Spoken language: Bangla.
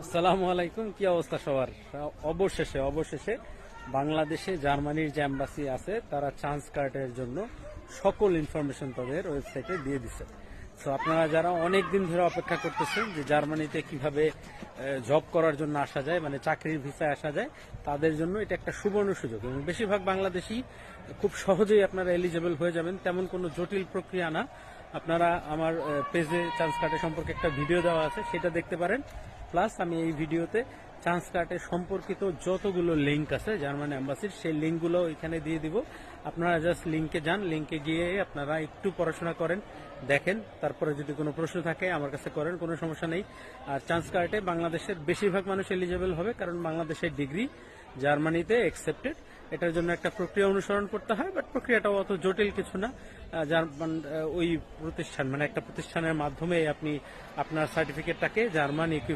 আসসালামু আলাইকুম, কি অবস্থা সবার? অবশেষে অবশেষে বাংলাদেশে জার্মানির যে এম্বাসি আছে তারা চান্স কার্ডের জন্য সকল ইনফরমেশন তাদের ওয়েবসাইটে দিয়ে দিচ্ছে। সো আপনারা যারা অনেক দিন ধরে অপেক্ষা করতেছেন যে জার্মানিতে কিভাবে জব করার জন্য আসা যায়, মানে চাকরির ভিসায় আসা যায়, তাদের জন্য এটা একটা সুবর্ণ সুযোগ এবং বেশিরভাগ বাংলাদেশি খুব সহজেই আপনারা এলিজেবল হয়ে যাবেন। তেমন কোনো জটিল প্রক্রিয়া না। আপনারা আমার পেজে চান্স কার্ডের সম্পর্কে একটা ভিডিও দেওয়া আছে, সেটা দেখতে পারেন। প্লাস আমি এই ভিডিওতে চান্স কার্ডের সম্পর্কিত যতগুলো লিঙ্ক আছে জার্মান এম্বাসির, সেই লিঙ্কগুলো এখানে দিয়ে দিব। আপনারা জাস্ট লিঙ্কে যান, লিঙ্কে গিয়ে আপনারা একটু পড়াশোনা করেন, দেখেন, তারপরে যদি কোনো প্রশ্ন থাকে আমার কাছে করেন, কোনো সমস্যা নেই। আর চান্স কার্ডে বাংলাদেশের বেশিরভাগ মানুষ এলিজেবল হবে, কারণ বাংলাদেশের ডিগ্রি জার্মানিতে অ্যাকসেপ্টেড। এটার জন্য একটা প্রক্রিয়া অনুসরণ করতে হয়, বাট প্রক্রিয়াটাও অত জটিল কিছু না। জার্মান ওই প্রতিষ্ঠান, মানে একটা প্রতিষ্ঠানের মাধ্যমে আপনি আপনার সার্টিফিকেটটাকে জার্মান